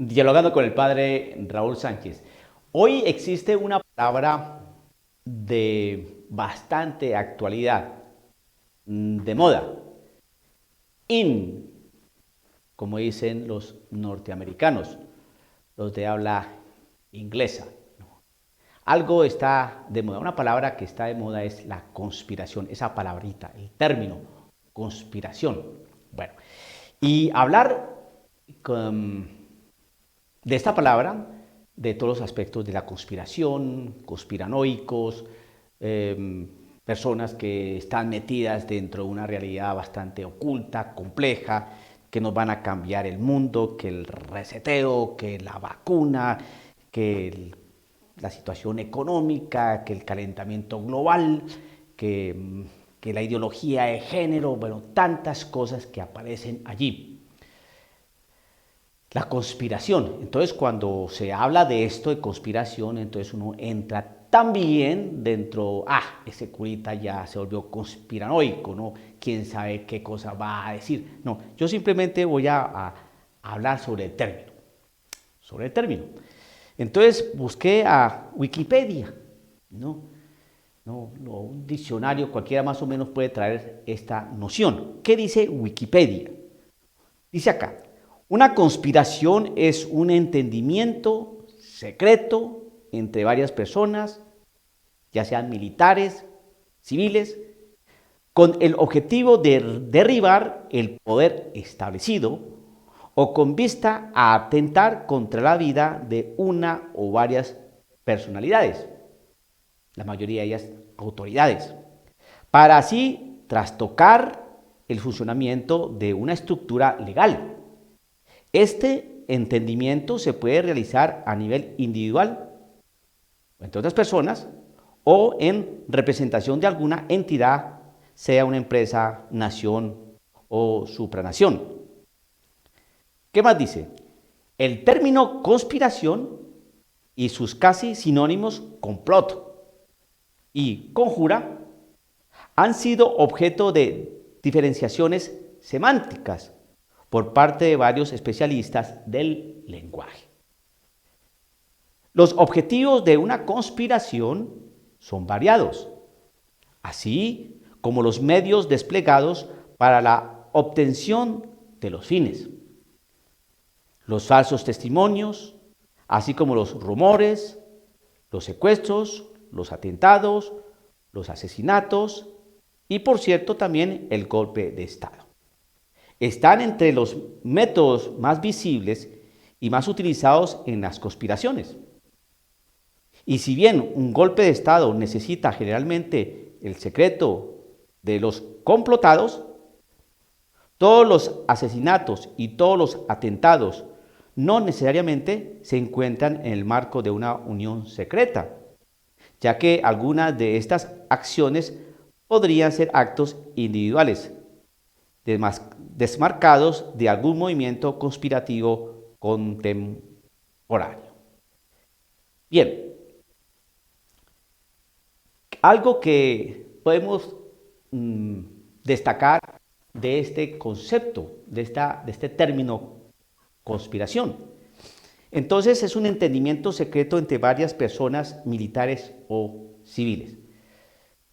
Dialogando con el padre Raúl Sánchez. Hoy existe una palabra de bastante actualidad, de moda, in, como dicen los norteamericanos, los de habla inglesa. Algo está de moda, una palabra que está de moda es la conspiración, esa palabrita, el término, conspiración. Bueno, y hablar de esta palabra, de todos los aspectos de la conspiración, conspiranoicos, personas que están metidas dentro de una realidad bastante oculta, compleja, que nos van a cambiar el mundo, que el reseteo, que la vacuna, la situación económica, que el calentamiento global, que la ideología de género, bueno, tantas cosas que aparecen allí. La conspiración. Entonces, cuando se habla de esto, de conspiración, entonces uno entra también dentro, ese curita ya se volvió conspiranoico, ¿no? ¿Quién sabe qué cosa va a decir? No, yo simplemente voy a hablar sobre el término, sobre el término. Entonces, busqué a Wikipedia, ¿no? Un diccionario, cualquiera más o menos puede traer esta noción. ¿Qué dice Wikipedia? Dice acá, una conspiración es un entendimiento secreto entre varias personas, ya sean militares, civiles, con el objetivo de derribar el poder establecido o con vista a atentar contra la vida de una o varias personalidades, la mayoría de ellas autoridades, para así trastocar el funcionamiento de una estructura legal. Este entendimiento se puede realizar a nivel individual, entre otras personas, o en representación de alguna entidad, sea una empresa, nación o supranación. ¿Qué más dice? El término conspiración y sus casi sinónimos complot y conjura han sido objeto de diferenciaciones semánticas por parte de varios especialistas del lenguaje. Los objetivos de una conspiración son variados, así como los medios desplegados para la obtención de los fines. Los falsos testimonios, así como los rumores, los secuestros, los atentados, los asesinatos y, por cierto, también el golpe de Estado. Están entre los métodos más visibles y más utilizados en las conspiraciones. Y si bien un golpe de Estado necesita generalmente el secreto de los complotados, todos los asesinatos y todos los atentados no necesariamente se encuentran en el marco de una unión secreta, ya que algunas de estas acciones podrían ser actos individuales, desmarcados de algún movimiento conspirativo contemporáneo. Bien, algo que podemos destacar de este concepto, de este término conspiración. Entonces es un entendimiento secreto entre varias personas militares o civiles.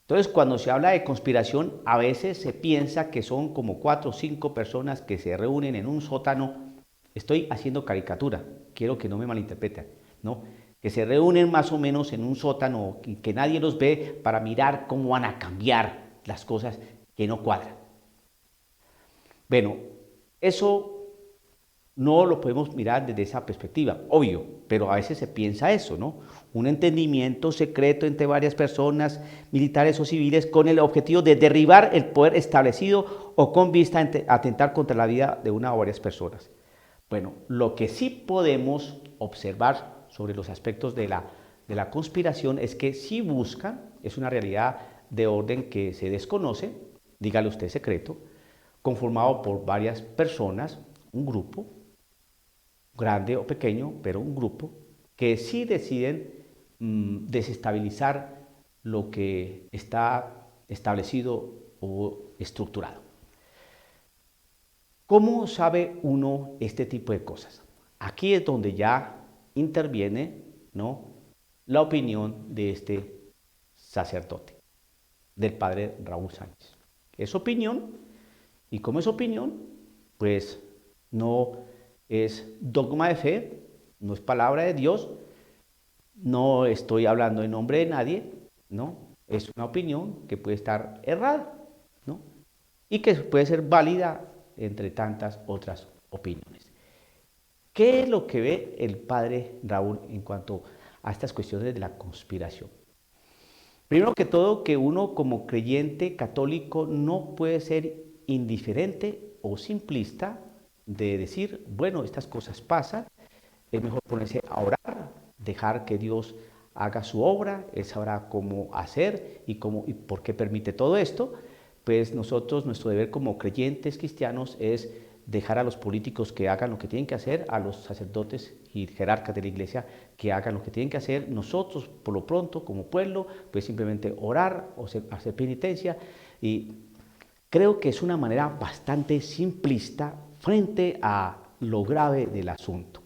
Entonces cuando se habla de conspiración a veces se piensa que son como 4 o 5 personas que se reúnen en un sótano. Estoy haciendo caricatura, quiero que no me malinterpreten, ¿no? Que se reúnen más o menos en un sótano que nadie los ve para mirar cómo van a cambiar las cosas que no cuadran. Bueno, eso no lo podemos mirar desde esa perspectiva, obvio, pero a veces se piensa eso, ¿no? Un entendimiento secreto entre varias personas, militares o civiles, con el objetivo de derribar el poder establecido o con vista a atentar contra la vida de una o varias personas. Bueno, lo que sí podemos observar sobre los aspectos de la conspiración es que sí buscan, es una realidad de orden que se desconoce, dígale usted secreto, conformado por varias personas, un grupo, grande o pequeño, pero un grupo, que sí deciden desestabilizar lo que está establecido o estructurado. ¿Cómo sabe uno este tipo de cosas? aquí es donde ya interviene, ¿no?, la opinión de este sacerdote, del padre Raúl Sánchez. Es opinión, y como es opinión, pues no es dogma de fe, no es palabra de Dios, no estoy hablando en nombre de nadie, ¿no? Es una opinión que puede estar errada, ¿no? Y que puede ser válida entre tantas otras opiniones. ¿Qué es lo que ve el padre Raúl en cuanto a estas cuestiones de la conspiración? Primero que todo, que uno como creyente católico no puede ser indiferente o simplista de decir, bueno, estas cosas pasan, es mejor ponerse a orar, dejar que Dios haga su obra, Él sabrá cómo hacer y por qué permite todo esto. Pues nosotros, nuestro deber como creyentes cristianos es dejar a los políticos que hagan lo que tienen que hacer, a los sacerdotes y jerarcas de la iglesia que hagan lo que tienen que hacer. Nosotros, por lo pronto, como pueblo, pues simplemente orar o hacer penitencia. Y creo que es una manera bastante simplista frente a lo grave del asunto.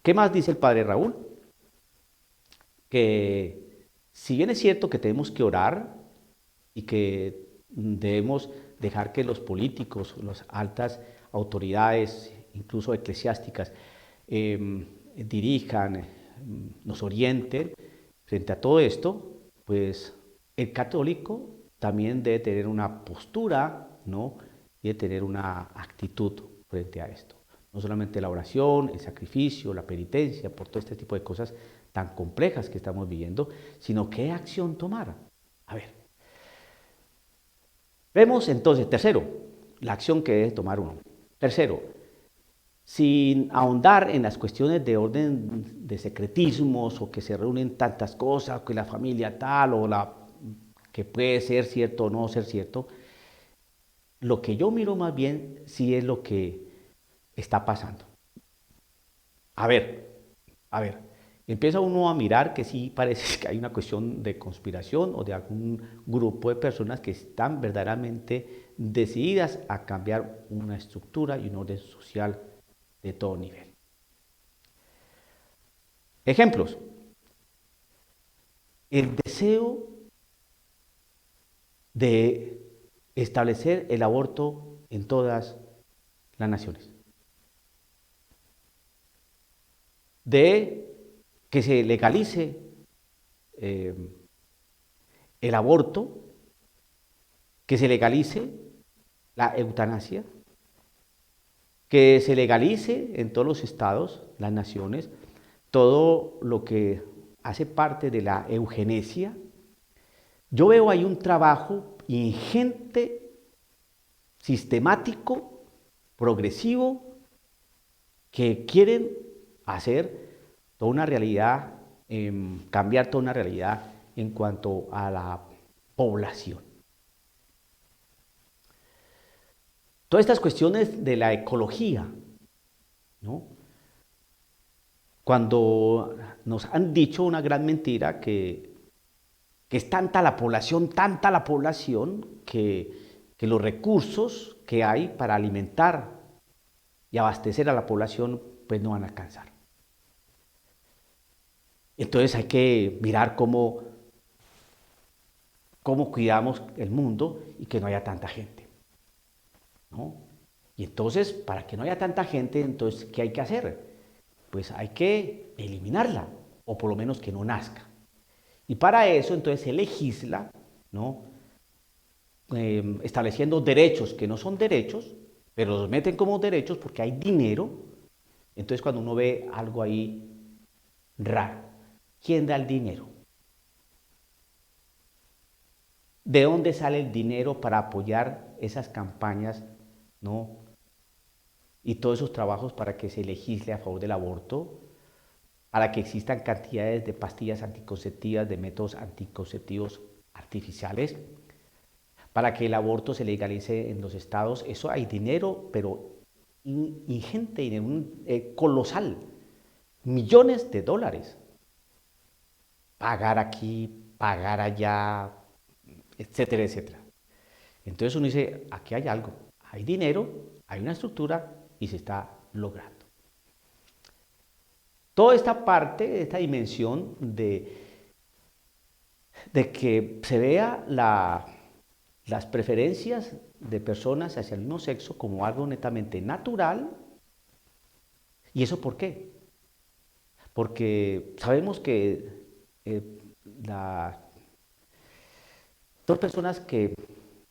¿Qué más dice el padre Raúl? Que si bien es cierto que tenemos que orar y que debemos dejar que los políticos, las altas autoridades, incluso eclesiásticas, dirijan, nos orienten frente a todo esto, pues el católico también debe tener una postura, ¿no?, y debe tener una actitud frente a esto. No solamente la oración, el sacrificio, la penitencia, por todo este tipo de cosas tan complejas que estamos viviendo, sino qué acción tomar. A ver, vemos entonces, tercero, la acción que debe tomar uno. Tercero, sin ahondar en las cuestiones de orden de secretismos o que se reúnen tantas cosas, que la familia tal o la que puede ser cierto o no ser cierto, lo que yo miro más bien sí es lo que está pasando. A ver, a ver, empieza uno a mirar que sí parece que hay una cuestión de conspiración o de algún grupo de personas que están verdaderamente decididas a cambiar una estructura y un orden social de todo nivel. Ejemplos. El deseo de establecer el aborto en todas las naciones. De que se legalice eh, el aborto, que se legalice la eutanasia, que se legalice en todos los estados, las naciones, todo lo que hace parte de la eugenesia. Yo veo ahí un trabajo ingente, sistemático, progresivo, que quieren hacer toda una realidad, cambiar toda una realidad en cuanto a la población. Todas estas cuestiones de la ecología, ¿no? Cuando nos han dicho una gran mentira que es tanta la población, que los recursos que hay para alimentar y abastecer a la población, pues no van a alcanzar. Entonces hay que mirar cómo cuidamos el mundo y que no haya tanta gente, ¿no? Y entonces, para que no haya tanta gente, entonces, ¿qué hay que hacer? Pues hay que eliminarla, o por lo menos que no nazca. Y para eso, entonces, se legisla, ¿no?, estableciendo derechos que no son derechos, pero los meten como derechos porque hay dinero. Entonces, cuando uno ve algo ahí raro, ¿quién da el dinero? ¿De dónde sale el dinero para apoyar esas campañas, ¿no?, y todos esos trabajos para que se legisle a favor del aborto, para que existan cantidades de pastillas anticonceptivas, de métodos anticonceptivos artificiales, para que el aborto se legalice en los estados? Eso hay dinero, pero ingente, colosal, millones de dólares. Pagar aquí, pagar allá, etcétera, etcétera. Entonces uno dice, aquí hay algo, hay dinero, hay una estructura y se está logrando. Toda esta parte, esta dimensión de que se vea las preferencias de personas hacia el mismo sexo como algo netamente natural. ¿Y eso por qué? Porque sabemos que las dos personas que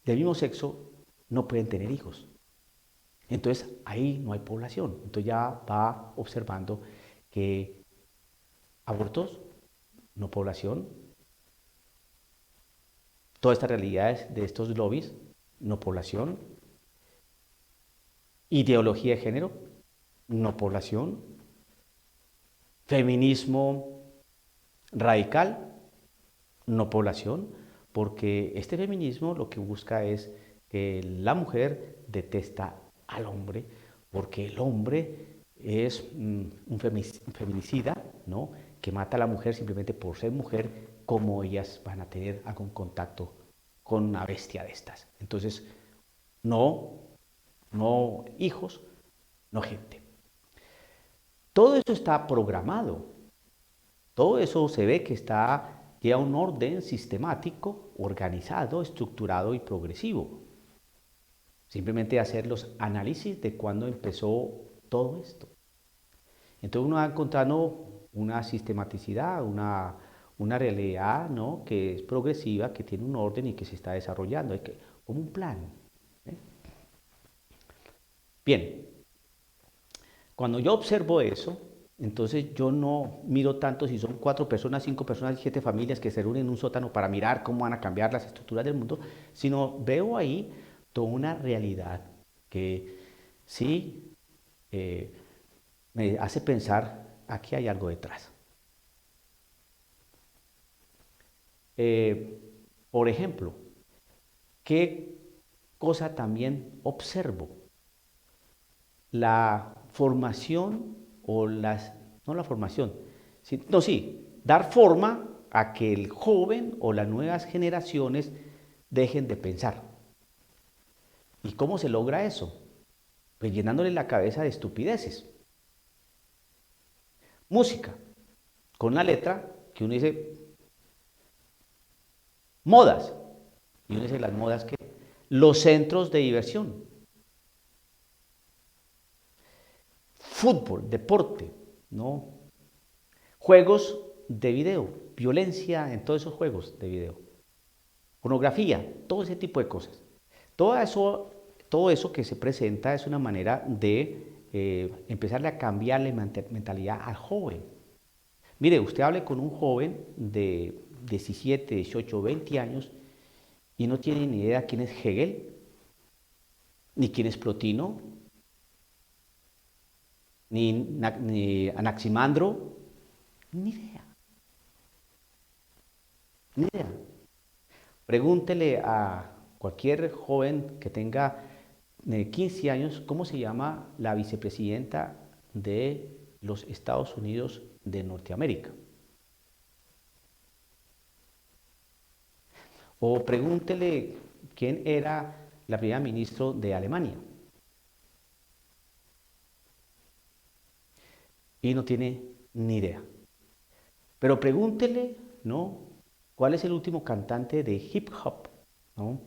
del mismo sexo no pueden tener hijos. Entonces ahí no hay población. Entonces ya va observando que abortos, no población, todas estas realidades de estos lobbies, no población, ideología de género, no población, feminismo radical, no población, porque este feminismo lo que busca es que la mujer detesta al hombre, porque el hombre es un feminicida, ¿no? Que mata a la mujer simplemente por ser mujer, como ellas van a tener algún contacto con una bestia de estas. Entonces, no, no hijos, no gente. Todo eso está programado, todo eso se ve que lleva un orden sistemático, organizado, estructurado y progresivo. Simplemente hacer los análisis de cuándo empezó todo esto. Entonces uno va encontrando una sistematicidad, una realidad, ¿no? Que es progresiva, que tiene un orden y que se está desarrollando, como un plan. ¿Eh? Bien, cuando yo observo eso, entonces yo no miro tanto si son 4 personas, 5 personas, 7 familias que se reúnen en un sótano para mirar cómo van a cambiar las estructuras del mundo, sino veo ahí toda una realidad que sí me hace pensar, aquí hay algo detrás. Eh, por ejemplo, ¿qué cosa también observo? La formación o no la formación, dar forma a que el joven o las nuevas generaciones dejen de pensar. ¿Y cómo se logra eso? Pues llenándole la cabeza de estupideces. Música, con una letra que uno dice modas, y uno dice las modas que los centros de diversión, fútbol, deporte, ¿no? Juegos de video, violencia en todos esos juegos de video, pornografía, todo ese tipo de cosas. Todo eso que se presenta es una manera de empezarle a cambiar la mentalidad al joven. Mire, usted hable con un joven de 17, 18, 20 años y no tiene ni idea quién es Hegel, ni quién es Plotino, ni Anaximandro, ni idea, ni idea. Pregúntele a cualquier joven que tenga 15 años cómo se llama la vicepresidenta de los Estados Unidos de Norteamérica. O pregúntele quién era la primera ministra de Alemania. Y no tiene ni idea. Pero pregúntele, ¿no? ¿Cuál es el último cantante de hip hop? ¿No?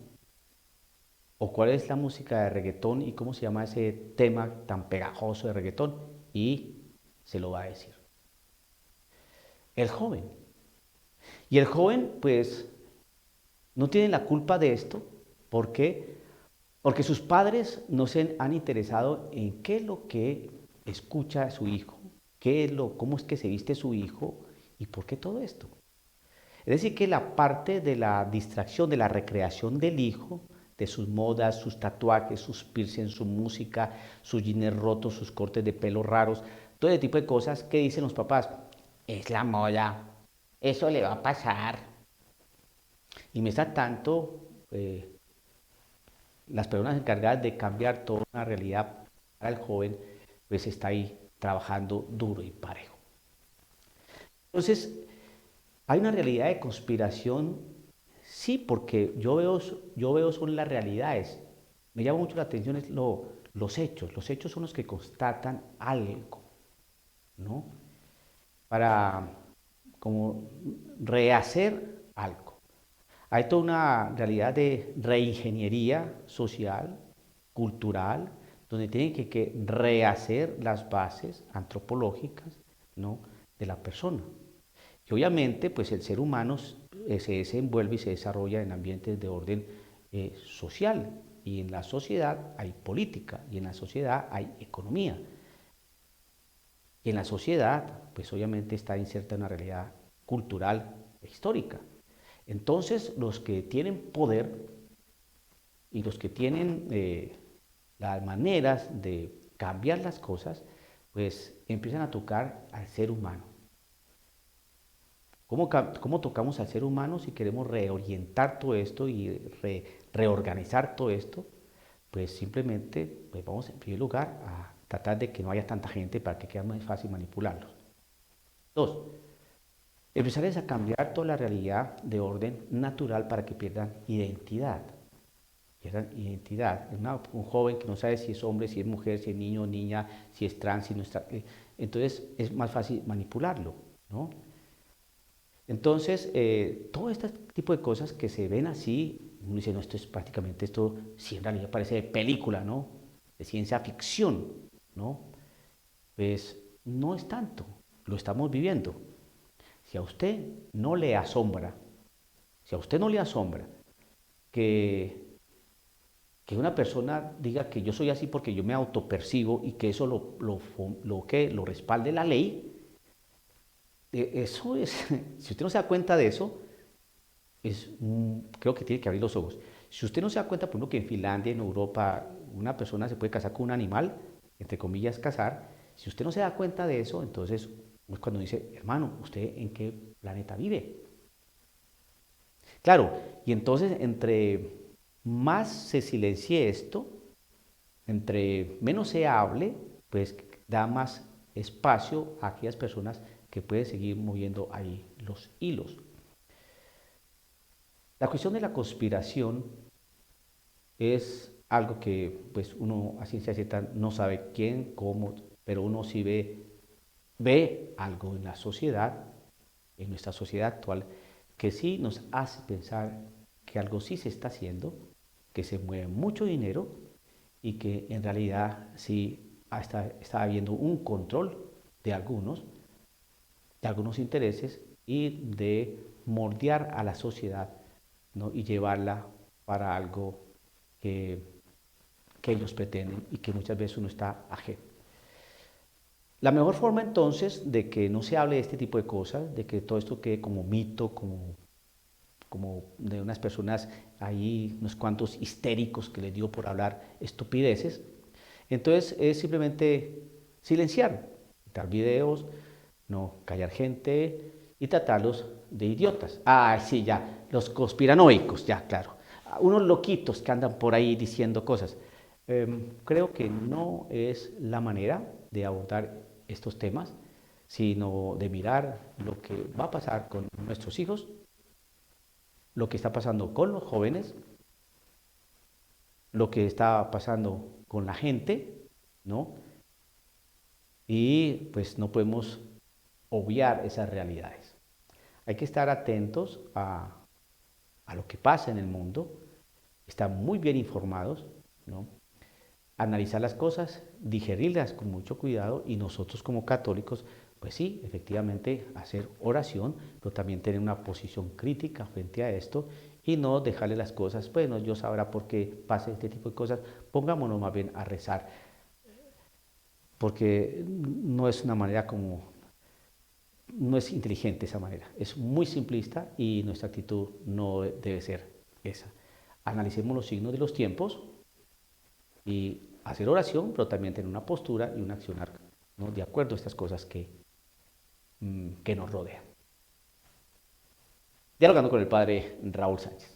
O cuál es la música de reggaetón y cómo se llama ese tema tan pegajoso de reggaetón. Y se lo va a decir. El joven. Y el joven, pues, no tiene la culpa de esto. ¿Por qué? Porque sus padres no se han interesado en qué es lo que escucha su hijo, cómo es que se viste su hijo y por qué todo esto. Es decir, que la parte de la distracción, de la recreación del hijo, de sus modas, sus tatuajes, sus piercings, su música, sus jeans rotos, sus cortes de pelo raros, todo ese tipo de cosas, ¿qué dicen los papás? Es la moda, eso le va a pasar. Y me está tanto las personas encargadas de cambiar toda una realidad para el joven, pues está ahí trabajando duro y parejo. Entonces, hay una realidad de conspiración, sí, porque yo veo son las realidades, me llama mucho la atención es los hechos. Los hechos son los que constatan algo, ¿no? Para como rehacer algo. Hay toda una realidad de reingeniería social, cultural, donde tienen que rehacer las bases antropológicas, ¿no?, de la persona. Y obviamente, pues el ser humano se desenvuelve y se desarrolla en ambientes de orden social. Y en la sociedad hay política, y en la sociedad hay economía. Y en la sociedad, pues obviamente está inserta una realidad cultural e histórica. Entonces, los que tienen poder y los que tienen las maneras de cambiar las cosas, pues empiezan a tocar al ser humano. ¿Cómo tocamos al ser humano si queremos reorientar todo esto y reorganizar todo esto? Pues simplemente pues vamos en primer lugar a tratar de que no haya tanta gente para que quede más fácil manipularlos. Dos, empezarles a cambiar toda la realidad de orden natural para que pierdan identidad. Pierdan identidad. Un joven que no sabe si es hombre, si es mujer, si es niño o niña, si es trans, si no está. Entonces es más fácil manipularlo, ¿no? Entonces, todo este tipo de cosas que se ven así, uno dice, no, esto es prácticamente, esto sí en realidad parece de película, ¿no? De ciencia ficción, ¿no? Pues no es tanto, lo estamos viviendo. Si a usted no le asombra, si a usted no le asombra que, que una persona diga que yo soy así porque yo me autopercibo y que eso lo respalde la ley, eso es, si usted no se da cuenta de eso, creo que tiene que abrir los ojos. Si usted no se da cuenta, por ejemplo, que en Finlandia, en Europa, una persona se puede casar con un animal, entre comillas, casar, si usted no se da cuenta de eso, entonces es cuando dice, hermano, ¿usted en qué planeta vive? Claro, y entonces entre más se silencie esto, entre menos se hable, pues da más espacio a aquellas personas que pueden seguir moviendo ahí los hilos. La cuestión de la conspiración es algo que pues uno a ciencia cierta no sabe quién, cómo, pero uno sí ve algo en la sociedad, en nuestra sociedad actual, que sí nos hace pensar que algo sí se está haciendo, que se mueve mucho dinero y que en realidad sí está habiendo un control de algunos intereses y de moldear a la sociedad, ¿no?, y llevarla para algo que, que ellos pretenden y que muchas veces uno está ajeno. La mejor forma entonces de que no se hable de este tipo de cosas, de que todo esto quede como mito, como de unas personas ahí, unos cuantos histéricos que les dio por hablar estupideces, entonces es simplemente silenciar, quitar videos, no callar gente y tratarlos de idiotas. Ah, sí, ya, los conspiranoicos, ya, claro. Unos loquitos que andan por ahí diciendo cosas. Creo que no es la manera de abordar estos temas, sino de mirar lo que va a pasar con nuestros hijos, lo que está pasando con los jóvenes, lo que está pasando con la gente, ¿no? Y pues no podemos obviar esas realidades. Hay que estar atentos a lo que pasa en el mundo, estar muy bien informados, ¿no?, analizar las cosas, digerirlas con mucho cuidado y nosotros como católicos, pues sí, efectivamente hacer oración, pero también tener una posición crítica frente a esto y no dejarle las cosas, bueno, Dios sabrá por qué pasa este tipo de cosas, pongámonos más bien a rezar, porque no es una manera no es inteligente esa manera, es muy simplista y nuestra actitud no debe ser esa. Analicemos los signos de los tiempos y hacer oración, pero también tener una postura y un accionar, ¿no?, de acuerdo a estas cosas que nos rodean. Dialogando con el padre Raúl Sánchez.